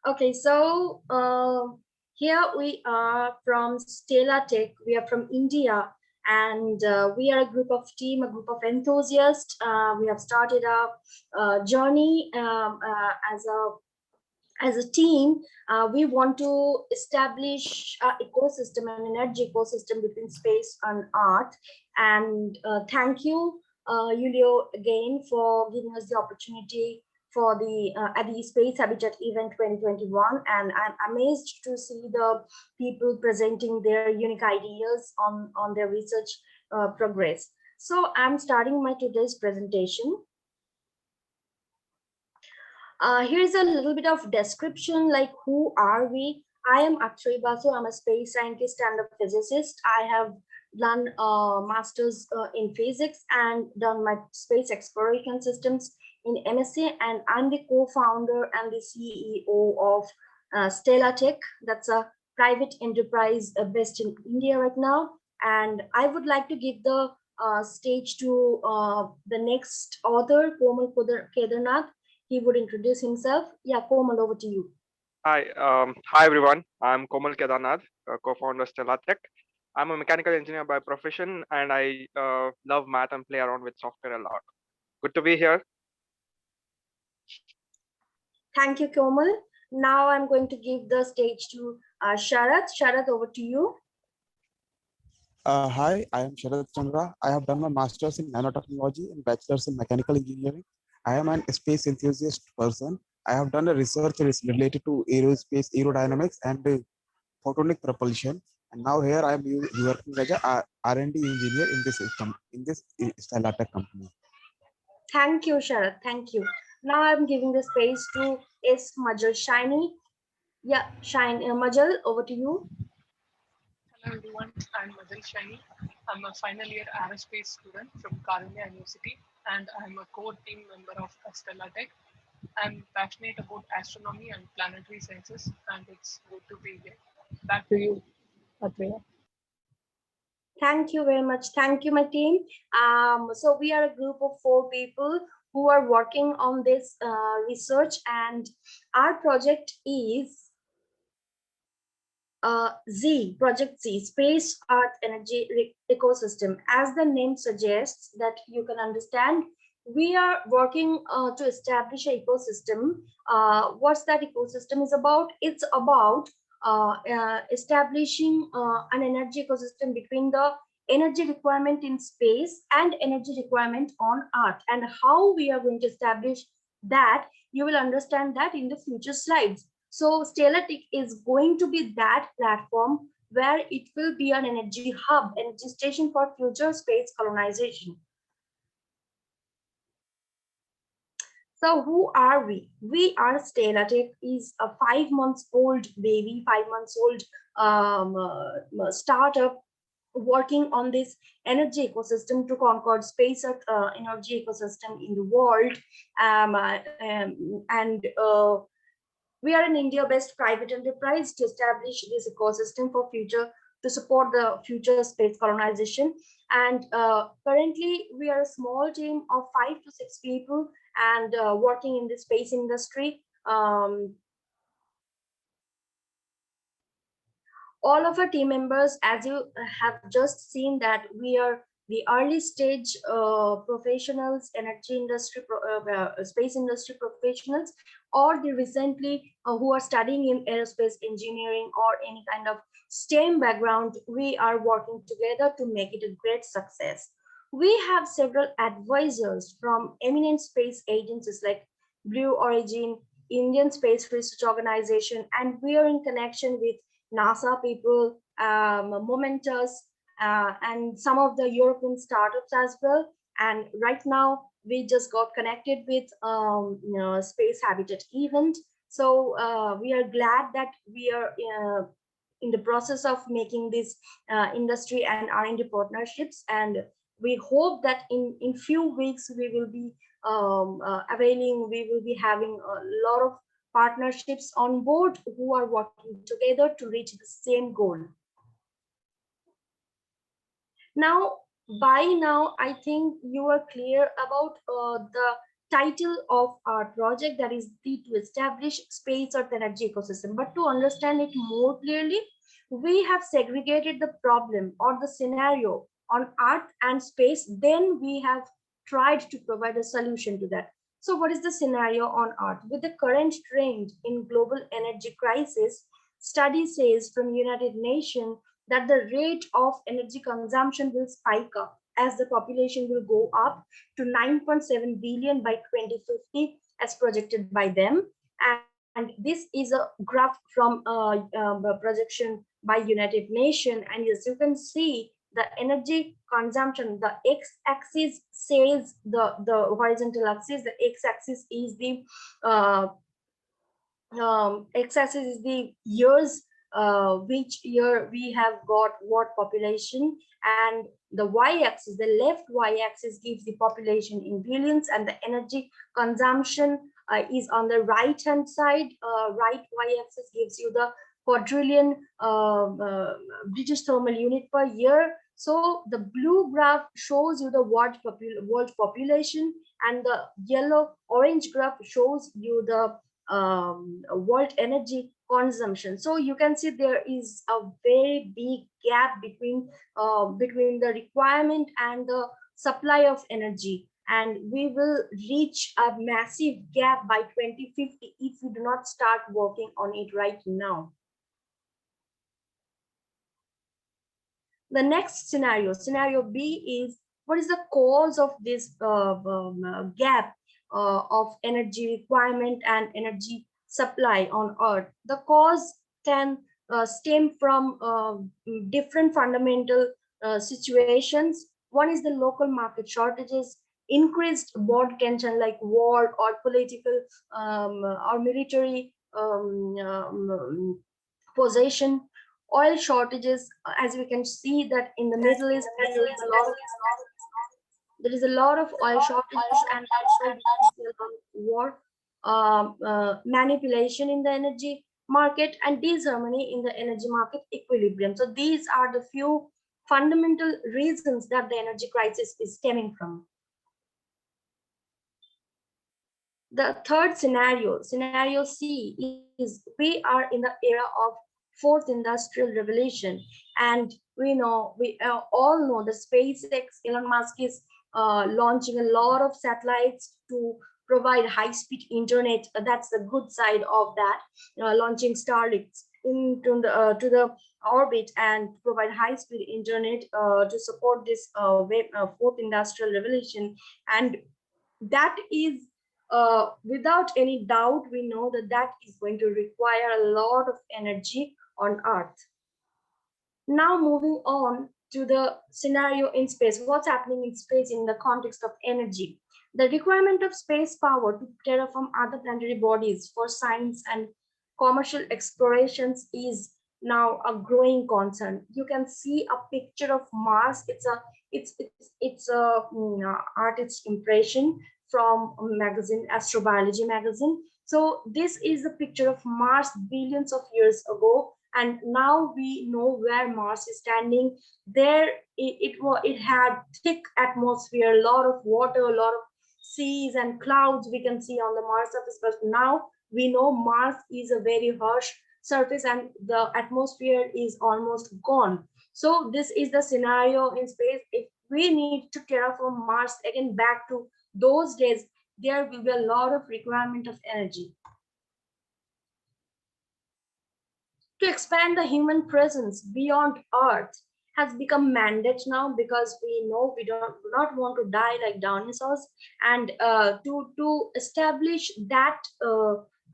Okay, so here we are from STELLA Tech. We are from India, and we are a group of enthusiasts. We have started a journey as a team. We want to establish an ecosystem, an energy ecosystem between space and art. And thank you, Julio, again for giving us the opportunity for the at the Space Habitat Event 2021. And I'm amazed to see the people presenting their unique ideas on their research progress. So I'm starting my today's presentation. Here's a little bit of description, like who are we? I am Atrayee Basu. I'm a space scientist and a physicist. I have done a master's in physics and done my space exploration systems in MSc, and I'm the co-founder and the CEO of STELLA Tech. That's a private enterprise based in India right now. And I would like to give the stage to the next author, Komal Kedarnath. He would introduce himself. Yeah, Komal, over to you. Hi everyone. I'm Komal Kedarnath, co-founder of STELLA Tech. I'm a mechanical engineer by profession, and I love math and play around with software a lot. Good to be here. Thank you, Komal. Now I'm going to give the stage to Sharath. Sharath, over to you. Hi, I am Sharath Chandra. I have done my master's in nanotechnology and bachelor's in mechanical engineering. I am an space enthusiast person. I have done a research related to aerospace, aerodynamics, and photonic propulsion. And now here I am working as a R&D engineer in this system, in this STELLA Tech company. Thank you, Sharath. Thank you. Now I'm giving the space to S. Majal Shiny. Yeah, Majal, over to you. Hello everyone, I'm Majal Shani. I'm a final year aerospace student from Karunya University, and I'm a core team member of STELLA Tech. I'm passionate about astronomy and planetary sciences, and it's good to be here. Back to you, Atrayee. Thank you very much. Thank you, my team. So we are a group of 4 people who are working on this research, and our project is Project Z, Space Earth Energy Ecosystem. As the name suggests, that you can understand, we are working to establish an ecosystem. What's that ecosystem is about? It's about establishing an energy ecosystem between the energy requirement in space and energy requirement on Earth. And how we are going to establish that, you will understand that in the future slides. So STELLA Tech is going to be that platform where it will be an energy hub, energy station for future space colonization. So who are we? We are STELLA Tech is a 5 months old baby, 5 months old startup working on this energy ecosystem to conquer space energy ecosystem in the world. We are an India-based private enterprise to establish this ecosystem for future, to support the future space colonization. And currently, we are a small team of 5 to 6 people and working in the space industry. All of our team members, as you have just seen, that we are the early stage professionals, energy industry, space industry professionals, or the recently who are studying in aerospace engineering or any kind of STEM background. We are working together to make it a great success. We have several advisors from eminent space agencies like Blue Origin, Indian Space Research Organization, and we are in connection with NASA people, Momentus, and some of the European startups as well. And right now, we just got connected with Space Habitat event. So we are glad that we are in the process of making this industry and R&D partnerships. And we hope that in few weeks, we will be we will be having a lot of partnerships on board who are working together to reach the same goal. Now, by now, I think you are clear about the title of our project, that is to establish space Earth energy ecosystem. But to understand it more clearly, we have segregated the problem or the scenario on Earth and space. Then we have tried to provide a solution to that. So what is the scenario on Earth? With the current trend in global energy crisis, study says from United Nations that the rate of energy consumption will spike up as the population will go up to 9.7 billion by 2050 as projected by them. And this is a graph from a projection by United Nations. And as you can see, the energy consumption, the x-axis says the horizontal axis, the x-axis is the x-axis is the years, which year we have got what population, and the y-axis, the left y-axis gives the population in billions, and the energy consumption is on the right hand side. Right y-axis gives you the quadrillion British thermal unit per year. So the blue graph shows you the world population, and the yellow orange graph shows you the world energy consumption. So you can see there is a very big gap between the requirement and the supply of energy, and we will reach a massive gap by 2050 if we do not start working on it right now. The next scenario, scenario B, is what is the cause of this gap of energy requirement and energy supply on Earth? The cause can stem from different fundamental situations. One is the local market shortages, increased border tension like war or political or military possession, oil shortages. As we can see that in the Middle East, there is a lot of oil shortages, and also war, manipulation in the energy market, and disharmony in the energy market equilibrium. So these are the few fundamental reasons that the energy crisis is stemming from. The third scenario, scenario C, is we are in the era of fourth industrial revolution, and we all know the SpaceX, Elon Musk is launching a lot of satellites to provide high-speed internet. That's the good side of that, launching Starlinks into to the orbit and provide high-speed internet to support this fourth industrial revolution. And that is, without any doubt, we know that that is going to require a lot of energy on Earth. Now moving on to the scenario in space. What's happening in space in the context of energy? The requirement of space power to terraform other planetary bodies for science and commercial explorations is now a growing concern. You can see a picture of Mars. It's a artist's impression from a magazine, Astrobiology magazine. So this is the picture of Mars billions of years ago, and now we know where Mars is standing. There it had thick atmosphere, a lot of water, a lot of seas and clouds we can see on the Mars surface. But now we know Mars is a very harsh surface and the atmosphere is almost gone. So this is the scenario in space. If we need to terraform Mars again back to those days, there will be a lot of requirement of energy. To expand the human presence beyond Earth has become mandate now, because we know we do not want to die like dinosaurs, and to establish that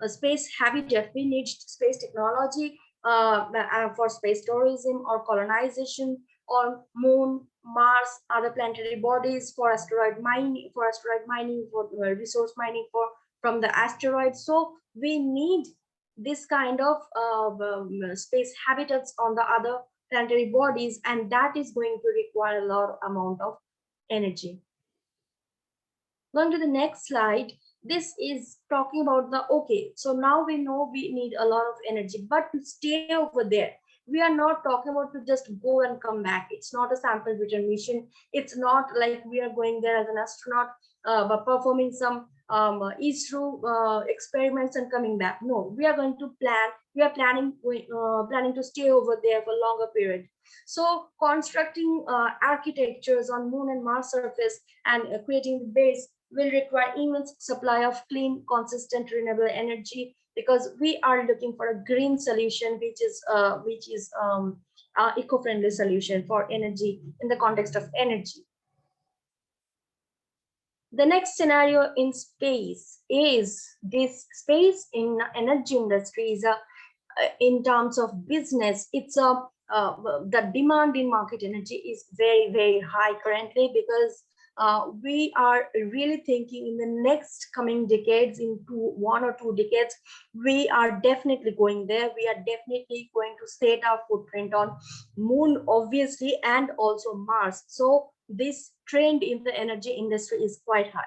space habitat, we need space technology for space tourism or colonization on Moon, Mars, other planetary bodies, for asteroid mining, for resource mining from the asteroids. So we need this kind of space habitats on the other planetary bodies, and that is going to require a lot amount of energy. Going to the next slide, this is talking about the, okay, so now we know we need a lot of energy, but to stay over there, We are not talking about to just go and come back. It's not a sample return mission. It's not like we are going there as an astronaut, but performing some ISRO experiments and coming back. No, we are going to plan. We are planning to stay over there for a longer period. So constructing architectures on Moon and Mars surface and creating the base will require immense supply of clean, consistent, renewable energy, because we are looking for a green solution, which is eco-friendly solution for energy in the context of energy. The next scenario in space is this space in energy industry is in terms of business. It's a the demand in market energy is very high currently, because we are really thinking in the next coming decades, into 1 or 2 decades, we are definitely going there. We are definitely going to set our footprint on Moon, obviously, and also Mars. So this trend in the energy industry is quite high.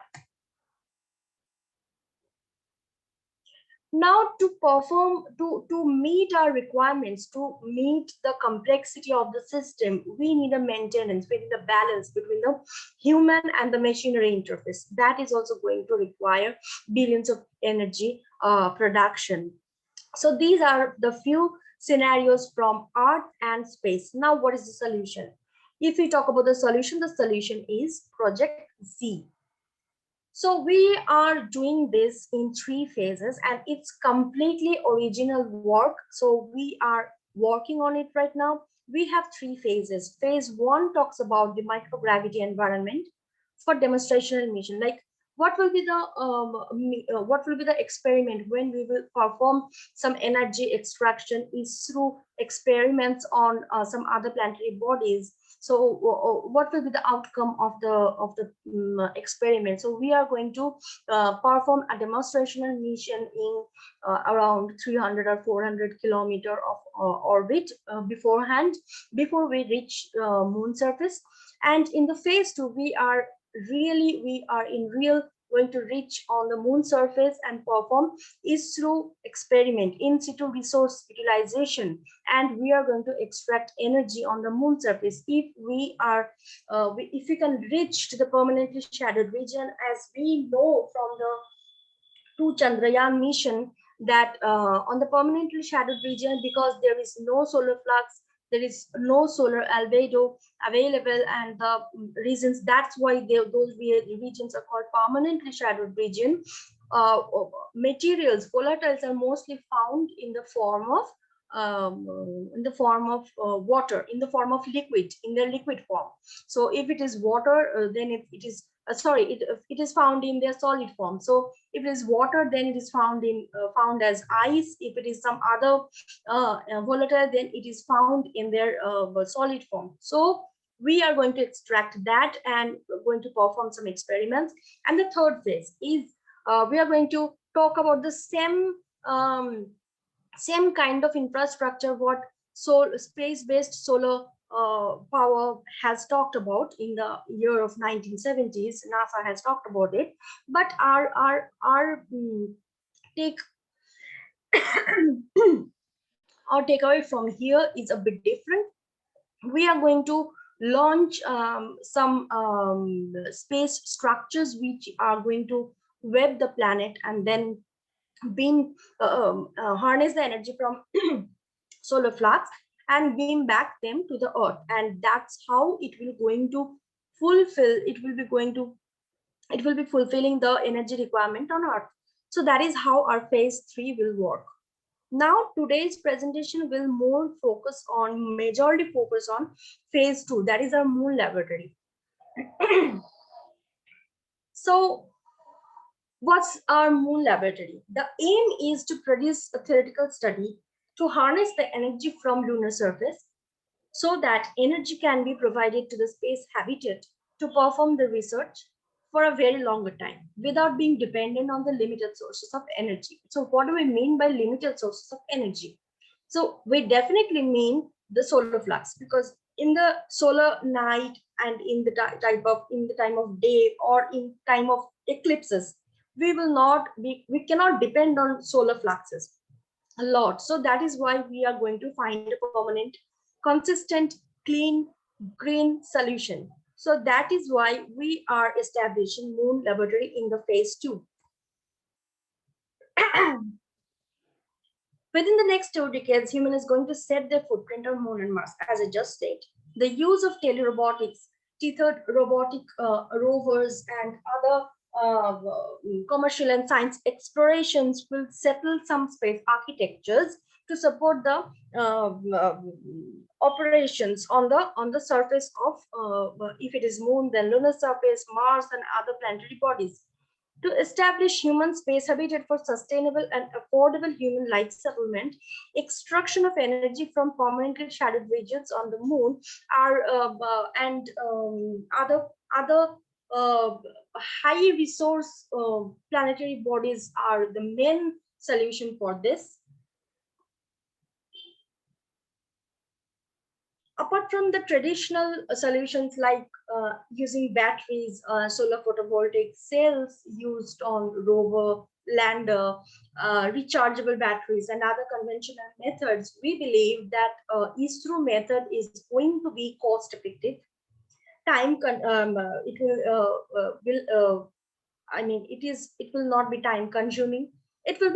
Now, to perform, to meet our requirements, to meet the complexity of the system, we need a maintenance, we need a balance between the human and the machinery interface. That is also going to require billions of energy production. So these are the few scenarios from Earth and space. Now, what is the solution? If we talk about the solution is Project Z. So we are doing this in 3 phases, and it's completely original work. So we are working on it right now. We have 3 phases. Phase 1 talks about the microgravity environment for demonstration mission. Like what will be the experiment when we will perform some energy extraction is through experiments on some other planetary bodies. So what will be the outcome of the experiment? So we are going to perform a demonstrational mission in around 300 or 400 kilometer of orbit beforehand, before we reach Moon surface. And in the phase 2, we are going to reach on the Moon surface and perform is through experiment, in situ resource utilization, and we are going to extract energy on the Moon surface. If we are if we can reach to the permanently shadowed region, as we know from the 2 Chandrayaan mission, that on the permanently shadowed region, because there is no solar flux, there is no solar albedo available, and the reasons that's why those regions are called permanently shadowed region. Materials, volatiles, are mostly found in the form of water, in the form of liquid, in their liquid form. So if it is water, then it is found in their solid form. So if it is water, then it is found as ice. If it is some other volatile, then it is found in their solid form. So we are going to extract that and going to perform some experiments. And the third phase is we are going to talk about the same kind of infrastructure what space-based solar power has talked about in the year of 1970s. NASA has talked about it, but our take our takeaway from here is a bit different. We are going to launch some space structures which are going to web the planet, and then harness the energy from solar flux and beam back them to the Earth. And that's how it will be fulfilling the energy requirement on Earth. So that is how our phase 3 will work. Now today's presentation will majorly focus on phase 2, that is our Moon laboratory. So what's our Moon laboratory? The aim is to produce a theoretical study to harness the energy from lunar surface, so that energy can be provided to the space habitat to perform the research for a very longer time without being dependent on the limited sources of energy. So what do we mean by limited sources of energy? So we definitely mean the solar flux, because in the solar night and in the time of day or in time of eclipses, we cannot depend on solar fluxes. a lot. So that is why we are going to find a permanent, consistent, clean, green solution. So that is why we are establishing Moon Laboratory in the phase 2. Within the next 2 decades, human is going to set their footprint on Moon and Mars, as I just said. The use of telerobotics, tethered robotic rovers, and other commercial and science explorations will settle some space architectures to support the operations on the surface of, if it is Moon, then lunar surface, Mars, and other planetary bodies. To establish human space habitat for sustainable and affordable human life settlement, extraction of energy from permanently shadowed regions on the Moon are and other uh, high resource planetary bodies are the main solution for this. Apart from the traditional solutions like using batteries, solar photovoltaic cells used on rover, lander, rechargeable batteries, and other conventional methods, we believe that ISRO method is going to be cost effective. It will not be time consuming. It will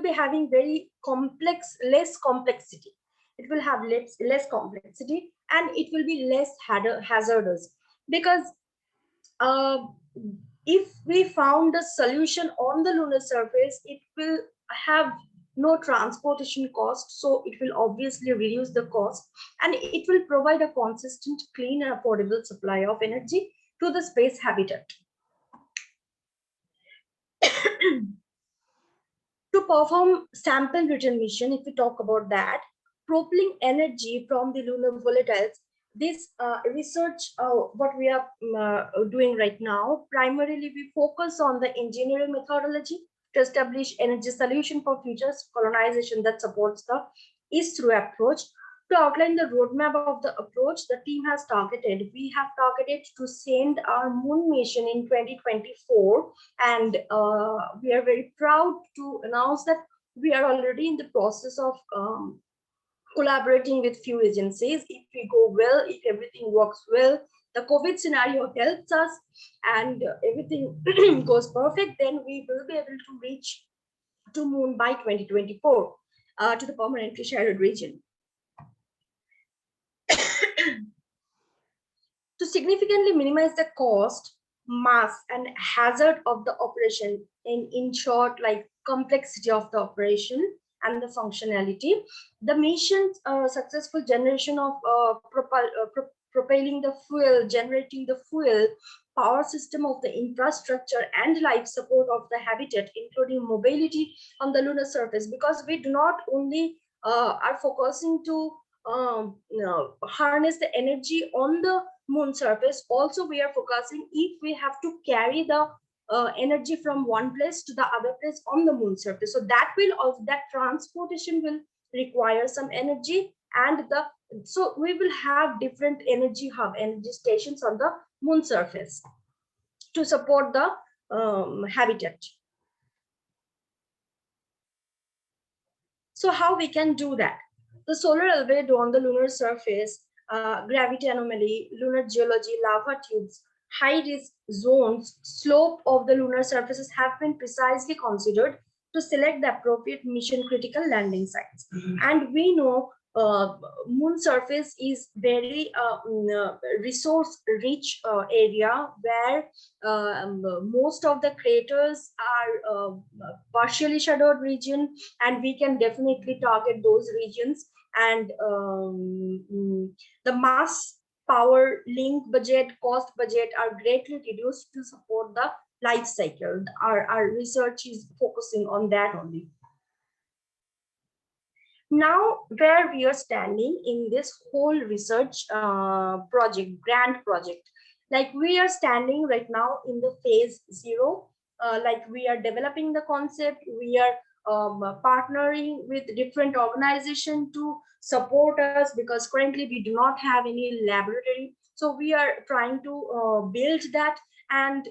be having very complex, less complexity. It will have less complexity, and it will be less hazardous, because uh, if we found a solution on the lunar surface, it will have no transportation cost, so it will obviously reduce the cost, and it will provide a consistent, clean, and affordable supply of energy to the space habitat. To perform sample return mission, if we talk about that, propelling energy from the lunar volatiles, this research, what we are doing right now, primarily we focus on the engineering methodology to establish energy solution for future colonization that supports the ISRO approach. To outline the roadmap of the approach, the team has targeted, we have targeted to send our moon mission in 2024, and we are very proud to announce that we are already in the process of collaborating with few agencies. If we go well, if everything works well, the COVID scenario helps us, and everything goes perfect, then we will be able to reach to moon by 2024, to the permanently shadowed region. To significantly minimize the cost, mass, and hazard of the operation, in short, like complexity of the operation and the functionality, the mission's successful generation of propelling the fuel, generating the fuel, power system of the infrastructure, and life support of the habitat, including mobility on the lunar surface, because we do not only are focusing to harness the energy on the moon surface, also we are focusing if we have to carry the energy from one place to the other place on the moon surface, so that transportation will require some energy, and so we will have different energy stations on the moon surface to support the habitat. So how we can do that? The solar albedo on the lunar surface, gravity anomaly, lunar geology, lava tubes, high-risk zones, slope of the lunar surfaces have been precisely considered to select the appropriate mission-critical landing sites. And we know moon surface is very resource-rich area, where most of the craters are partially shadowed region, and we can definitely target those regions. And the mass, power, link budget, cost budget are greatly reduced to support the life cycle. Our research is focusing on that only. Now, where we are standing in this whole research grant project, like we are standing right now in the phase 0, like we are developing the concept, we are partnering with different organizations to support us, because currently we do not have any laboratory. So we are trying to build that, and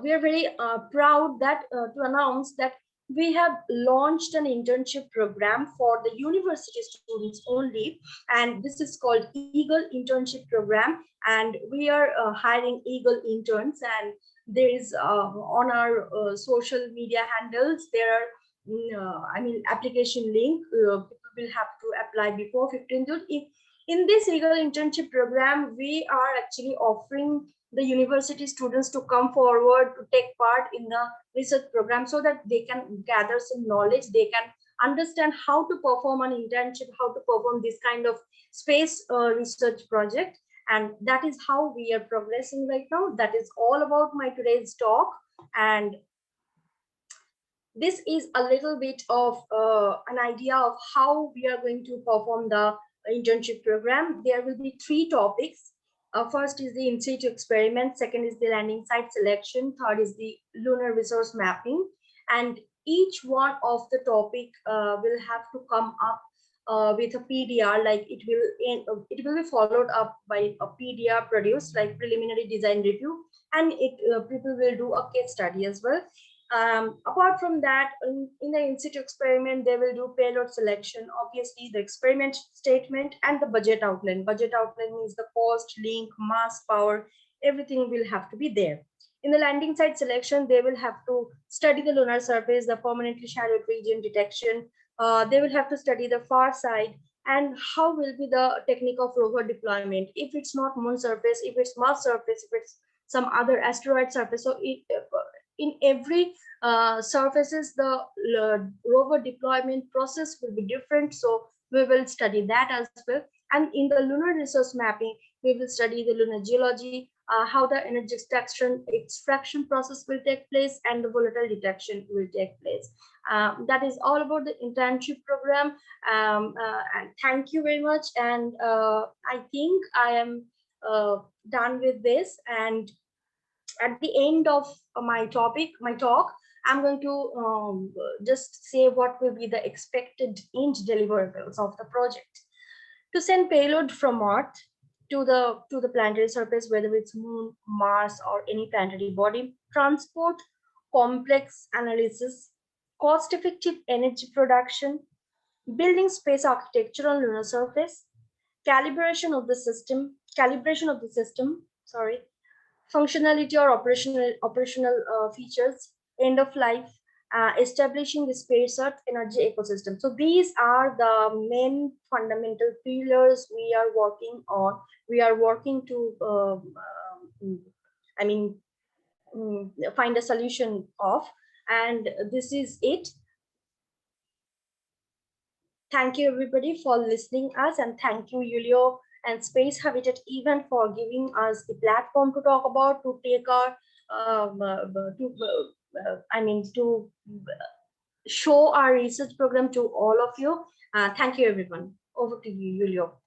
we are very proud that to announce that we have launched an internship program for the university students only, and this is called Eagle Internship Program. And we are hiring Eagle interns, and there is on our social media handles, there are application link. People will have to apply before 15th June. In this Eagle internship program, we are actually offering the university students to come forward to take part in the research program, so that they can gather some knowledge, they can understand how to perform an internship, how to perform this kind of space research project. And that is how we are progressing right now. That is all about my today's talk. And this is a little bit of an idea of how we are going to perform the internship program. There will be three topics. First is the in-situ experiment, second is the landing site selection, third is the lunar resource mapping. And each one of the topic will have to come up with a PDR, like it will be followed up by a PDR produced, like preliminary design review, and people will do a case study as well. Apart from that, in the in-situ experiment, they will do payload selection, obviously the experiment statement, and the budget outline. Budget outline means the cost, link, mass, power, everything will have to be there. In the landing site selection, they will have to study the lunar surface, the permanently shadowed region detection. They will have to study the far side, and how will be the technique of rover deployment. If it's not moon surface, if it's Mars surface, if it's some other asteroid surface. So in every surfaces, the rover deployment process will be different. So we will study that as well. And in the lunar resource mapping, we will study the lunar geology, how the energy extraction process will take place, and the volatile detection will take place. That is all about the internship program. And thank you very much. And I think I am done with this. And at the end of my talk, I'm going to just say what will be the expected end deliverables of the project. To send payload from Earth to the planetary surface, whether it's Moon, Mars, or any planetary body, transport, complex analysis, cost-effective energy production, building space architecture on lunar surface, calibration of the system, functionality or operational features, end of life, establishing the space Earth energy ecosystem. So these are the main fundamental pillars we are working on. We are working to, find a solution of, and this is it. Thank you everybody for listening us, and thank you Julio and Space Habitat event for giving us the platform to talk about, to take our to show our research program to all of you. Thank you everyone. Over to you, Julio.